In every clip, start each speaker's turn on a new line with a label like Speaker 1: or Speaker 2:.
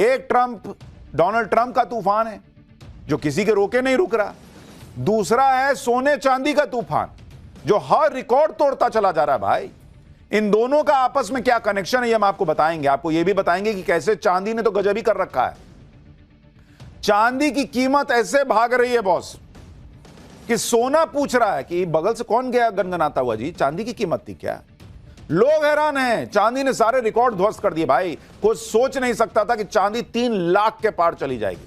Speaker 1: एक Trump, Donald Trump का तूफान है जो किसी के रोके नहीं रुक रहा। दूसरा है सोने चांदी का तूफान जो हर रिकॉर्ड तोड़ता चला जा रहा है। भाई इन दोनों का आपस में क्या कनेक्शन है ये हम आपको बताएंगे। आपको ये भी बताएंगे कि कैसे चांदी ने तो गजब ही कर रखा है। चांदी की कीमत ऐसे भाग रही है बॉस कि सोना पूछ रहा है कि बगल से कौन गया गनगनाता हुआ, जी चांदी की कीमत थी क्या। लोग हैरान हैं, चांदी ने सारे रिकॉर्ड ध्वस्त कर दिए। भाई कोई सोच नहीं सकता था कि चांदी 3 लाख के पार चली जाएगी।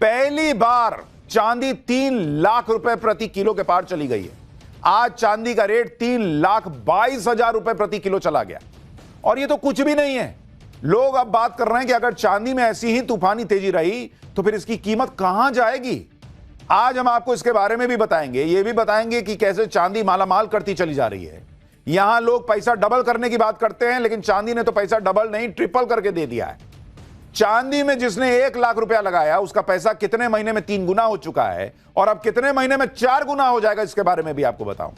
Speaker 1: पहली बार चांदी 3 लाख रुपए प्रति किलो के पार चली गई है। आज चांदी का रेट 3,22,000 रुपए प्रति किलो चला गया। और ये तो कुछ भी नहीं है। लोग अब बात कर रहे हैं कि अगर चांदी में ऐसी ही तूफानी तेजी रही तो फिर इसकी कीमत कहां जाएगी। आज हम आपको इसके बारे में भी बताएंगे। ये भी बताएंगे कि कैसे चांदी मालामाल करती चली जा रही है। यहां लोग पैसा डबल करने की बात करते हैं, लेकिन चांदी ने तो पैसा डबल नहीं ट्रिपल करके दे दिया है। चांदी में जिसने 1 लाख रुपया लगाया उसका पैसा कितने महीने में 3 गुना हो चुका है और अब कितने महीने में 4 गुना हो जाएगा, इसके बारे में भी आपको बताऊं।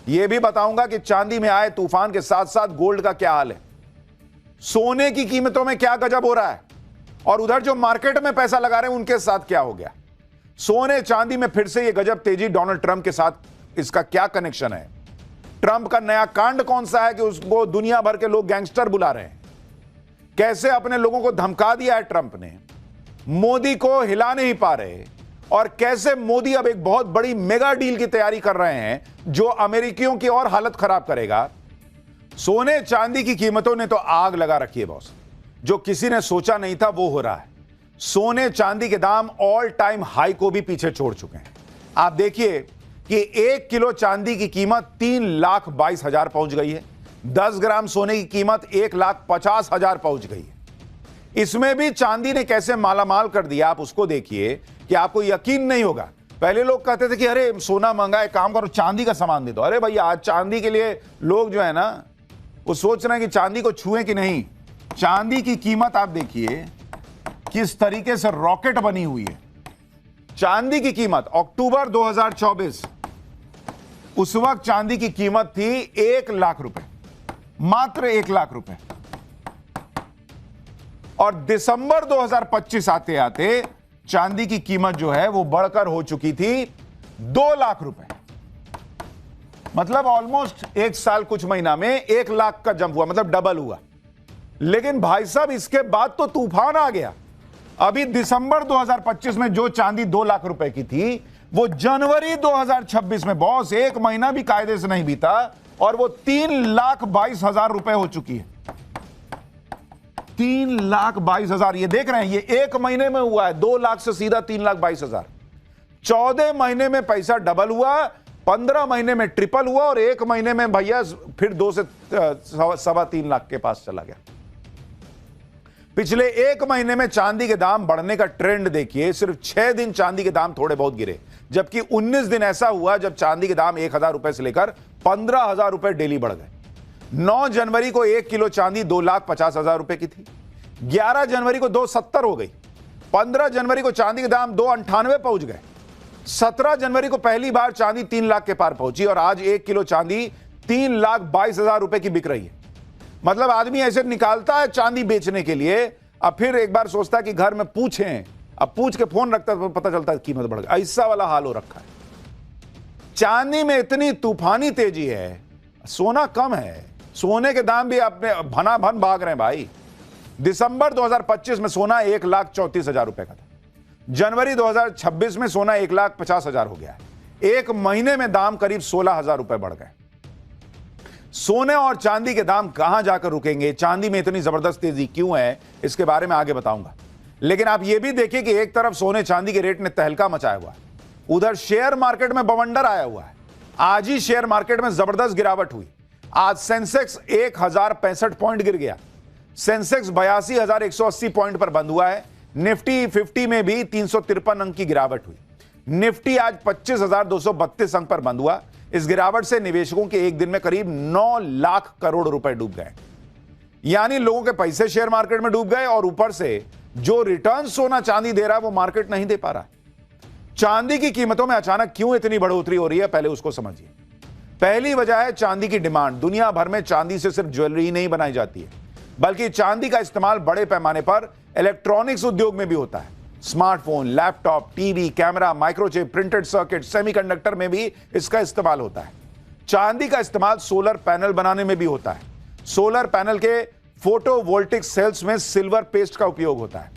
Speaker 1: यह भी बताऊंगा कि चांदी में आए तूफान के साथ साथ गोल्ड का क्या हाल है, सोने की कीमतों में क्या गजब हो रहा है और उधर जो मार्केट में पैसा लगा रहे हैं उनके साथ क्या हो गया। सोने चांदी में फिर से यह गजब तेजी डोनाल्ड ट्रंप के साथ इसका क्या कनेक्शन है। ट्रंप का नया कांड कौन सा है कि उसको दुनिया भर के लोग गैंगस्टर बुला रहे हैं। कैसे अपने लोगों को धमका दिया है ट्रंप ने, मोदी को हिला नहीं पा रहे और कैसे मोदी अब एक बहुत बड़ी मेगा डील की तैयारी कर रहे हैं जो अमेरिकियों की और हालत खराब करेगा। सोने चांदी की कीमतों ने तो आग लगा रखी है बॉस। जो किसी ने सोचा नहीं था वो हो रहा है। सोने चांदी के दाम ऑल टाइम हाई को भी पीछे छोड़ चुके हैं। आप देखिए कि 1 किलो चांदी की कीमत 3,22,000 पहुंच गई है। 10 ग्राम सोने की कीमत 1,50,000 पहुंच गई है। इसमें भी चांदी ने कैसे मालामाल कर दिया आप उसको देखिए कि आपको यकीन नहीं होगा। पहले लोग कहते थे कि अरे सोना महंगा है, काम करो चांदी का सामान दे दो। अरे भैया आज चांदी के लिए लोग जो है ना वो सोच रहे हैं कि चांदी को छुएं कि नहीं। चांदी की कीमत आप देखिए किस तरीके से रॉकेट बनी हुई है। चांदी की कीमत अक्टूबर 2024 उस वक्त चांदी की कीमत थी 1 लाख रुपए, मात्र 1 लाख रुपए। और दिसंबर 2025 आते आते चांदी की कीमत जो है वो बढ़कर हो चुकी थी 2 लाख रुपए। मतलब ऑलमोस्ट 1 साल कुछ महीना में 1 लाख का जंप हुआ, मतलब डबल हुआ। लेकिन भाई साहब इसके बाद तो तूफान आ गया। अभी दिसंबर 2025 में जो चांदी 2 लाख रुपए की थी वो जनवरी 2026 में बॉस 1 महीना भी कायदे से नहीं बीता और वो 3,22,000 रुपए हो चुकी है। 3,22,000 ये देख रहे हैं, ये 1 महीने में हुआ है। 2 लाख से सीधा 3,22,000। 14 महीने में पैसा डबल हुआ, 15 महीने में ट्रिपल हुआ और 1 महीने में भैया फिर 2 से 3.25 लाख के पास चला गया। पिछले 1 महीने में चांदी के दाम बढ़ने का ट्रेंड देखिए। सिर्फ 6 दिन चांदी के दाम थोड़े बहुत गिरे, जबकि 19 दिन ऐसा हुआ जब चांदी के दाम 1,000 रुपए से लेकर 15,000 रुपए डेली बढ़ गए। 9 जनवरी को 1 किलो चांदी 2,50,000 रुपए की थी। 11 जनवरी को 2,70 हो गई। 15 जनवरी को चांदी के दाम 2,98 पहुंच गए। 17 जनवरी को पहली बार चांदी 3 लाख के पार पहुंची और आज 1 किलो चांदी 3,22,000 रुपए की बिक रही है। मतलब आदमी ऐसे निकालता है चांदी बेचने के लिए, अब फिर एक बार सोचता है कि घर में पूछें, अब पूछ के फोन रखता है तो पता चलता है कीमत बढ़ गई। ऐसा वाला हाल हो रखा है। चांदी में इतनी तूफानी तेजी है, सोना कम है। सोने के दाम भी अपने भना भन भाग रहे हैं भाई। दिसंबर 2025 में सोना 1,34,000 रुपए का था। जनवरी 2026 में सोना 1,50,000 हो गया है। 1 महीने में दाम करीब 16,000 रुपए बढ़ गए। सोने और चांदी के दाम कहां जाकर रुकेंगे, चांदी में इतनी जबरदस्त तेजी क्यों है, इसके बारे में आगे बताऊंगा। लेकिन आप यह भी देखिए कि एक तरफ सोने चांदी के रेट ने तहलका मचाया हुआ है, उधर शेयर मार्केट में बवंडर आया हुआ है। आज ही शेयर मार्केट में जबरदस्त गिरावट हुई। आज सेंसेक्स 1,065 पॉइंट गिर गया। सेंसेक्स 82,180 पॉइंट पर बंद हुआ है। निफ्टी 50 में भी 353 अंक की गिरावट हुई। निफ्टी आज 25,232 अंक पर बंद हुआ। इस गिरावट से निवेशकों के एक दिन में करीब 9 लाख करोड़ रुपए डूब गए। यानी लोगों के पैसे शेयर मार्केट में डूब गए और ऊपर से जो रिटर्न सोना चांदी दे रहा है वो मार्केट नहीं दे पा रहा। चांदी की कीमतों में अचानक क्यों इतनी बढ़ोतरी हो रही है, पहले उसको समझिए। पहली वजह है चांदी की डिमांड। दुनिया भर में चांदी से सिर्फ ज्वेलरी ही नहीं बनाई जाती है, बल्कि चांदी का इस्तेमाल बड़े पैमाने पर इलेक्ट्रॉनिक्स उद्योग में भी होता है। Smartphone, laptop, TV, camera, microchip, printed circuit, semiconductor में भी इसका इस्तेमाल होता है। चांदी का इस्तेमाल सोलर पैनल बनाने में भी होता है। सोलर पैनल के फोटोवोल्टिक सेल्स में सिल्वर पेस्ट का उपयोग होता है,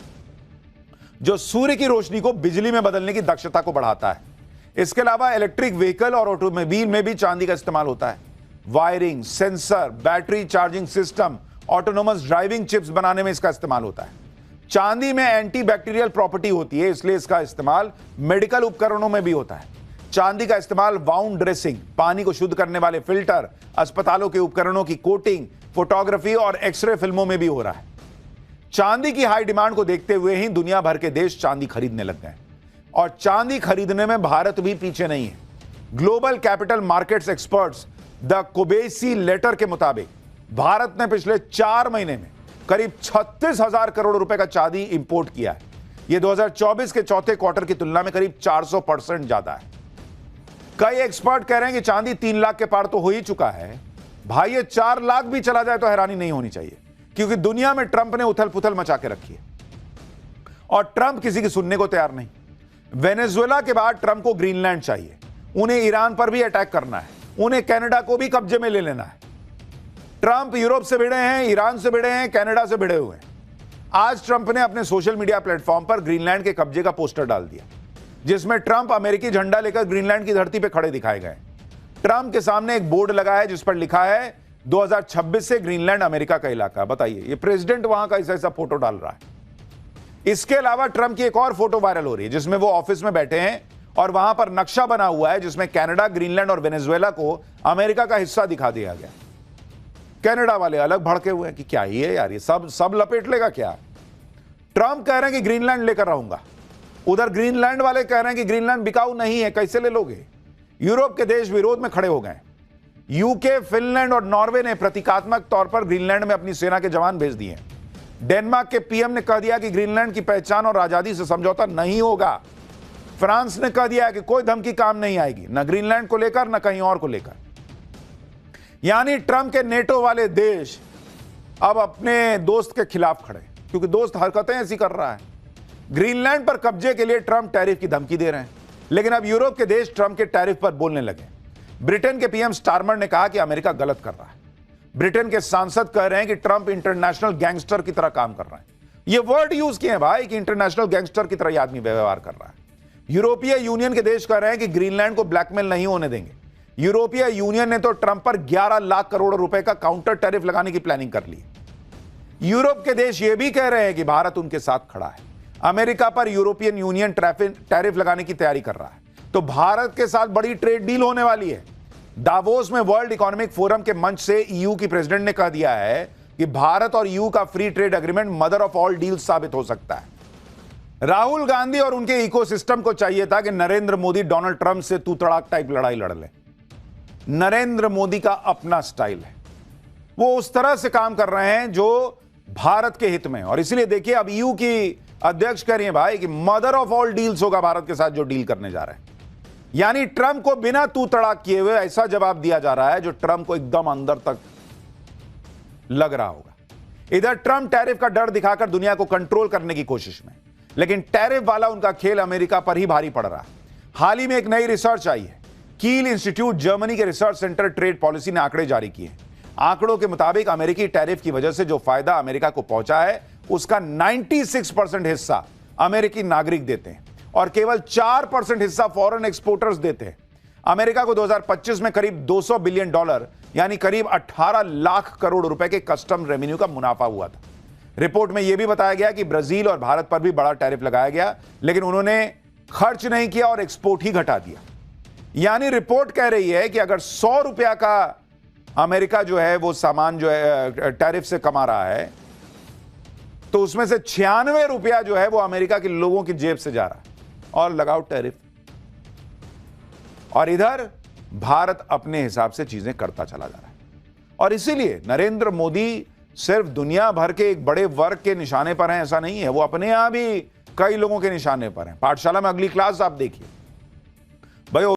Speaker 1: जो सूर्य की रोशनी को बिजली में बदलने की दक्षता को बढ़ाता है। इसके अलावा इलेक्ट्रिक व्हीकल और ऑटोमोबाइल में भी चांदी का इस्तेमाल होता है। Wiring, sensor, battery charging system, autonomous driving chips बनाने में इसका इस्तेमाल होता है। चांदी में एंटी बैक्टीरियल प्रॉपर्टी होती है, इसलिए इसका इस्तेमाल मेडिकल उपकरणों में भी होता है। चांदी का इस्तेमाल वाउंड ड्रेसिंग, पानी को शुद्ध करने वाले फिल्टर, अस्पतालों के उपकरणों की कोटिंग, फोटोग्राफी और एक्सरे फिल्मों में भी हो रहा है। चांदी की हाई डिमांड को देखते हुए ही दुनिया भर के देश चांदी खरीदने लग गए और चांदी खरीदने में भारत भी पीछे नहीं है। Global capital markets experts the Kobeissi letter के मुताबिक भारत ने पिछले 4 महीने में करीब 36,000 करोड़ रुपए का चांदी इंपोर्ट किया है। यह 2024 के चौथे क्वार्टर की तुलना में करीब 400% ज्यादा है। कई एक्सपर्ट कह रहे हैं कि चांदी 3 लाख के पार तो हो ही चुका है। भाई ये 4 लाख भी चला जाए तो हैरानी नहीं होनी चाहिए, क्योंकि दुनिया में ट्रंप ने उथल पुथल मचा के रखी है और ट्रंप किसी की सुनने को तैयार नहीं। वेनेजुएला के बाद ट्रंप को ग्रीनलैंड चाहिए, उन्हें ईरान पर भी अटैक करना है, उन्हें कनाडा को भी कब्जे में ले लेना है। ट्रंप यूरोप से भिड़े हैं, ईरान से भिड़े हैं, कनाडा से भिड़े हुए हैं। आज ट्रंप ने अपने सोशल मीडिया प्लेटफॉर्म पर ग्रीनलैंड के कब्जे का पोस्टर डाल दिया, जिसमें ट्रंप अमेरिकी झंडा लेकर ग्रीनलैंड की धरती पर खड़े दिखाए गए। ट्रंप के सामने एक बोर्ड लगा है जिस पर लिखा है 2026 से ग्रीनलैंड अमेरिका का इलाका। बताइए, ये प्रेसिडेंट वहां का ऐसा फोटो डाल रहा है। इसके अलावा ट्रंप की एक और फोटो वायरल हो रही है, जिसमें वो ऑफिस में बैठे हैं और वहां पर नक्शा बना हुआ है जिसमें कनाडा, ग्रीनलैंड और वेनेजुएला को अमेरिका का हिस्सा दिखा दिया गया। कनाडा वाले अलग भड़के हुए हैं कि क्या ही है यार, ये सब लपेट लेगा क्या। ट्रंप कह रहे हैं कि ग्रीनलैंड लेकर रहूंगा, उधर ग्रीनलैंड वाले कह रहे हैं कि ग्रीनलैंड बिकाऊ नहीं है, कैसे ले लोगे। यूरोप के देश विरोध में खड़े हो गए। यूके, फिनलैंड और नॉर्वे ने प्रतीकात्मक तौर पर ग्रीनलैंड में अपनी सेना के जवान भेज दिए। डेनमार्क के पीएम ने कह दिया कि ग्रीनलैंड की पहचान और आजादी से समझौता नहीं होगा। फ्रांस ने कह दिया कि कोई धमकी काम नहीं आएगी, न ग्रीनलैंड को लेकर न कहीं और को लेकर। यानी ट्रंप के नेटो वाले देश अब अपने दोस्त के खिलाफ खड़े, क्योंकि दोस्त हरकतें ऐसी कर रहा है। ग्रीनलैंड पर कब्जे के लिए ट्रंप टैरिफ की धमकी दे रहे हैं, लेकिन अब यूरोप के देश ट्रंप के टैरिफ पर बोलने लगे। ब्रिटेन के पीएम स्टारमर ने कहा कि अमेरिका गलत कर रहा है। ब्रिटेन के सांसद कह रहे हैं कि ट्रंप इंटरनेशनल गैंगस्टर की तरह काम कर रहा है। ये वर्ड यूज किए हैं भाई कि इंटरनेशनल गैंगस्टर की तरह यह आदमी व्यवहार कर रहा है। यूरोपीय यूनियन के देश कह रहे हैं कि ग्रीनलैंड को ब्लैकमेल नहीं होने देंगे। यूरोपीय यूनियन ने तो ट्रंप पर 11 लाख करोड़ रुपए का काउंटर टैरिफ लगाने की प्लानिंग कर ली। यूरोप के देश यह भी कह रहे हैं कि भारत उनके साथ खड़ा है। अमेरिका पर यूरोपियन यूनियन टैरिफ लगाने की तैयारी कर रहा है, तो भारत के साथ बड़ी ट्रेड डील होने वाली है। दावोस में वर्ल्ड इकोनॉमिक फोरम के मंच से ईयू की प्रेसिडेंट ने कह दिया है कि भारत और ईयू का free trade agreement mother of all deals साबित हो सकता है। राहुल गांधी और उनके इकोसिस्टम को चाहिए था कि नरेंद्र मोदी डोनाल्ड ट्रंप से तू तड़ाक टाइप लड़ाई लड़ ले। नरेंद्र मोदी का अपना स्टाइल है, वो उस तरह से काम कर रहे हैं जो भारत के हित में। और इसलिए देखिए, अब ईयू की अध्यक्ष कह रही है भाई कि मदर ऑफ ऑल डील्स होगा भारत के साथ जो डील करने जा रहे हैं। यानी ट्रंप को बिना तू तड़ाक किए हुए ऐसा जवाब दिया जा रहा है जो ट्रंप को एकदम अंदर तक लग रहा होगा। इधर ट्रंप टैरिफ का डर दिखाकर दुनिया को कंट्रोल करने की कोशिश में, लेकिन टैरिफ वाला उनका खेल अमेरिका पर ही भारी पड़ रहा है। हाल ही में एक नई रिसर्च आई है। कील इंस्टीट्यूट, जर्मनी के रिसर्च सेंटर ट्रेड पॉलिसी ने आंकड़े जारी किए। आंकड़ों के मुताबिक अमेरिकी टैरिफ की वजह से जो फायदा अमेरिका को पहुंचा है उसका 96% हिस्सा अमेरिकी नागरिक देते हैं और केवल 4% हिस्सा फॉरेन एक्सपोर्टर्स देते हैं। अमेरिका को 2025 में करीब $200 बिलियन यानी करीब 18 लाख करोड़ रुपए के कस्टम रेवेन्यू का मुनाफा हुआ था। रिपोर्ट में यह भी बताया गया कि ब्राजील और भारत पर भी बड़ा टैरिफ लगाया गया, लेकिन उन्होंने खर्च नहीं किया और एक्सपोर्ट ही घटा दिया। यानी रिपोर्ट कह रही है कि अगर 100 रुपया का अमेरिका जो है वो सामान जो है टैरिफ से कमा रहा है, तो उसमें से 96 रुपया जो है वो अमेरिका के लोगों की जेब से जा रहा है और लगाओ टैरिफ। और इधर भारत अपने हिसाब से चीजें करता चला जा रहा है। और इसीलिए नरेंद्र मोदी सिर्फ दुनिया भर के एक बड़े वर्ग के निशाने पर हैं ऐसा नहीं है, वो अपने यहां भी कई लोगों के निशाने पर हैं। पाठशाला में अगली क्लास आप देखिए भाई।